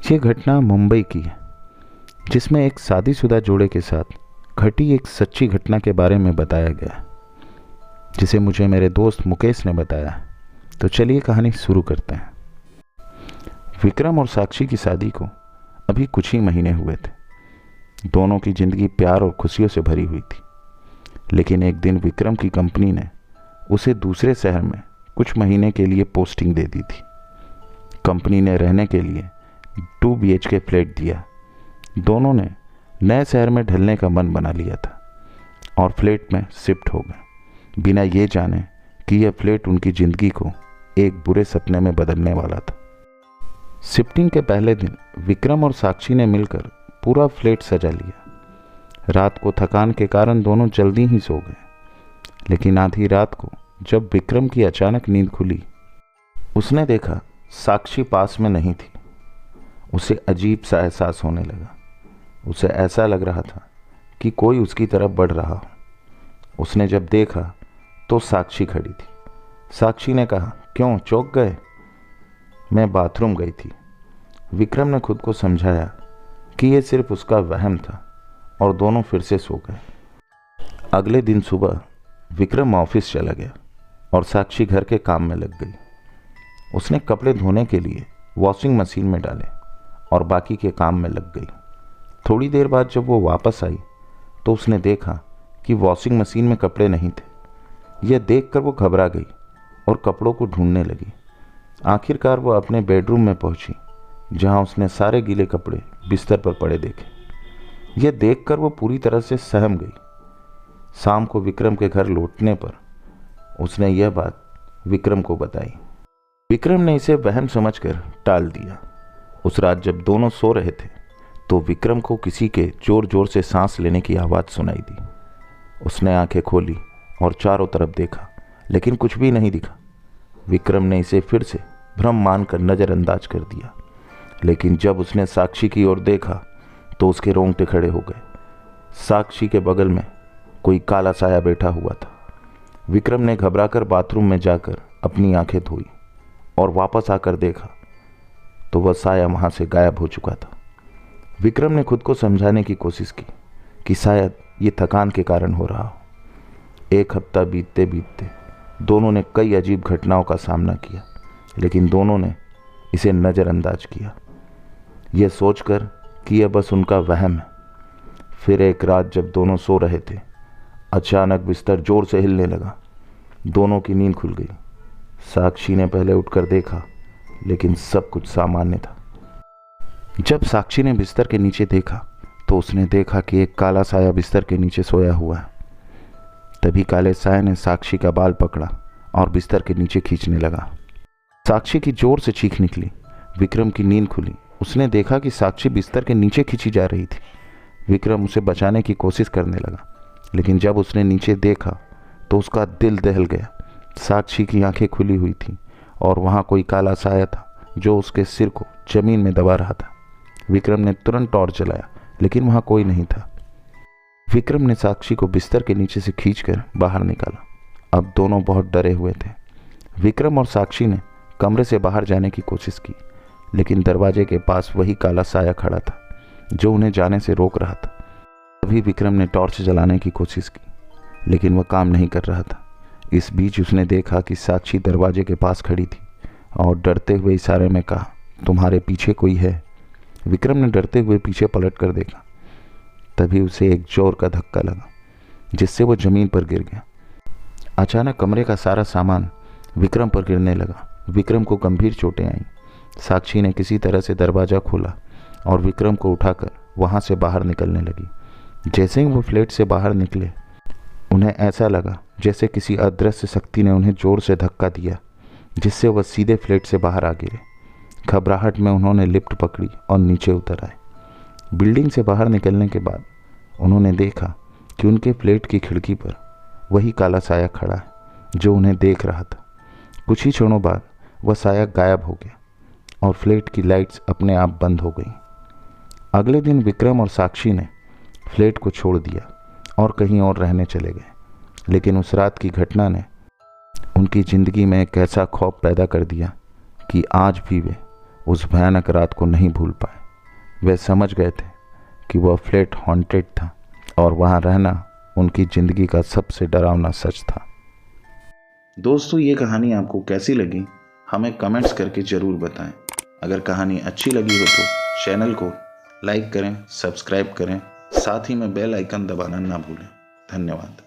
ये घटना मुंबई की है, जिसमें एक शादीशुदा जोड़े के साथ घटी एक सच्ची घटना के बारे में बताया गया है, जिसे मुझे मेरे दोस्त मुकेश ने बताया। तो चलिए कहानी शुरू करते हैं। विक्रम और साक्षी की शादी को अभी कुछ ही महीने हुए थे। दोनों की जिंदगी प्यार और खुशियों से भरी हुई थी। लेकिन एक दिन विक्रम की कंपनी ने उसे दूसरे शहर में कुछ महीने के लिए पोस्टिंग दे दी थी। कंपनी ने रहने के लिए 2 BHK फ्लैट दिया। दोनों ने नए शहर में ढलने का मन बना लिया था और फ्लैट में शिफ्ट हो गए, बिना ये जाने कि यह फ्लैट उनकी ज़िंदगी को एक बुरे सपने में बदलने वाला था। शिफ्टिंग के पहले दिन विक्रम और साक्षी ने मिलकर पूरा फ्लैट सजा लिया। रात को थकान के कारण दोनों जल्दी ही सो गए। लेकिन आधी रात को जब विक्रम की अचानक नींद खुली, उसने देखा साक्षी पास में नहीं थी। उसे अजीब सा एहसास होने लगा। उसे ऐसा लग रहा था कि कोई उसकी तरफ बढ़ रहा हो। उसने जब देखा तो साक्षी खड़ी थी। साक्षी ने कहा, क्यों चौंक गए? मैं बाथरूम गई थी। विक्रम ने खुद को समझाया कि यह सिर्फ उसका वहम था और दोनों फिर से सो गए। अगले दिन सुबह विक्रम ऑफिस चला गया और साक्षी घर के काम में लग गई। उसने कपड़े धोने के लिए वॉशिंग मशीन में डाले और बाकी के काम में लग गई। थोड़ी देर बाद जब वो वापस आई तो उसने देखा कि वॉशिंग मशीन में कपड़े नहीं थे। यह देखकर वो घबरा गई और कपड़ों को ढूंढने लगी। आखिरकार वो अपने बेडरूम में पहुंची, जहां उसने सारे गीले कपड़े बिस्तर पर पड़े देखे। यह देखकर वो पूरी तरह से सहम गई। शाम को विक्रम के घर लौटने पर उसने यह बात विक्रम को बताई। विक्रम ने इसे वहम समझकर टाल दिया। उस रात जब दोनों सो रहे थे तो विक्रम को किसी के जोर जोर से सांस लेने की आवाज़ सुनाई दी। उसने आंखें खोली और चारों तरफ देखा, लेकिन कुछ भी नहीं दिखा। विक्रम ने इसे फिर से भ्रम मानकर नज़रअंदाज कर दिया। लेकिन जब उसने साक्षी की ओर देखा तो उसके रोंगटे खड़े हो गए। साक्षी के बगल में कोई काला साया बैठा हुआ था। विक्रम ने घबराकर बाथरूम में जाकर अपनी आंखें धोई और वापस आकर देखा तो वह साया वहाँ से गायब हो चुका था। विक्रम ने खुद को समझाने की कोशिश की कि शायद ये थकान के कारण हो रहा हो। एक हफ्ता बीतते बीतते दोनों ने कई अजीब घटनाओं का सामना किया, लेकिन दोनों ने इसे नज़रअंदाज किया, यह सोचकर कि यह बस उनका वहम है। फिर एक रात जब दोनों सो रहे थे, अचानक बिस्तर जोर से हिलने लगा। दोनों की नींद खुल गई। साक्षी ने पहले उठकर देखा, लेकिन सब कुछ सामान्य था। जब साक्षी ने बिस्तर के नीचे देखा तो उसने देखा कि एक काला साया बिस्तर के नीचे सोया हुआ है। तभी काले साया ने साक्षी का बाल पकड़ा और बिस्तर के नीचे खींचने लगा। साक्षी की जोर से चीख निकली। विक्रम की नींद खुली। उसने देखा कि साक्षी बिस्तर के नीचे खींची जा रही थी। विक्रम उसे बचाने की कोशिश करने लगा, लेकिन जब उसने नीचे देखा तो उसका दिल दहल गया। साक्षी की आंखें खुली हुई थीं और वहाँ कोई काला साया था जो उसके सिर को जमीन में दबा रहा था। विक्रम ने तुरंत टॉर्च जलाया, लेकिन वहाँ कोई नहीं था। विक्रम ने साक्षी को बिस्तर के नीचे से खींचकर बाहर निकाला। अब दोनों बहुत डरे हुए थे। विक्रम और साक्षी ने कमरे से बाहर जाने की कोशिश की, लेकिन दरवाजे के पास वही काला साया खड़ा था जो उन्हें जाने से रोक रहा था। तभी विक्रम ने टॉर्च जलाने की कोशिश की, लेकिन वह काम नहीं कर रहा था। इस बीच उसने देखा कि साक्षी दरवाजे के पास खड़ी थी और डरते हुए इशारे में कहा, तुम्हारे पीछे कोई है। विक्रम ने डरते हुए पीछे पलट कर देखा। तभी उसे एक जोर का धक्का लगा, जिससे वो जमीन पर गिर गया। अचानक कमरे का सारा सामान विक्रम पर गिरने लगा। विक्रम को गंभीर चोटें आईं। साक्षी ने किसी तरह से दरवाज़ा खोला और विक्रम को उठाकर वहाँ से बाहर निकलने लगी। जैसे ही वो फ्लैट से बाहर निकले, उन्हें ऐसा लगा जैसे किसी अदृश्य शक्ति ने उन्हें जोर से धक्का दिया, जिससे वह सीधे फ्लैट से बाहर आ गिरे। घबराहट में उन्होंने लिफ्ट पकड़ी और नीचे उतर आए। बिल्डिंग से बाहर निकलने के बाद उन्होंने देखा कि उनके फ्लैट की खिड़की पर वही काला साया खड़ा है जो उन्हें देख रहा था। कुछ ही क्षणों बाद वह साया गायब हो गया और फ्लैट की लाइट्स अपने आप बंद हो गईं। अगले दिन विक्रम और साक्षी ने फ्लैट को छोड़ दिया और कहीं और रहने चले गए। लेकिन उस रात की घटना ने उनकी ज़िंदगी में एक ऐसा खौफ पैदा कर दिया कि आज भी वे उस भयानक रात को नहीं भूल पाए। वे समझ गए थे कि वह फ्लैट हॉन्टेड था और वहाँ रहना उनकी ज़िंदगी का सबसे डरावना सच था। दोस्तों, ये कहानी आपको कैसी लगी हमें कमेंट्स करके ज़रूर बताएं। अगर कहानी अच्छी लगी हो तो चैनल को लाइक करें, सब्सक्राइब करें, साथ ही में बेल आइकन दबाना ना भूलें। धन्यवाद।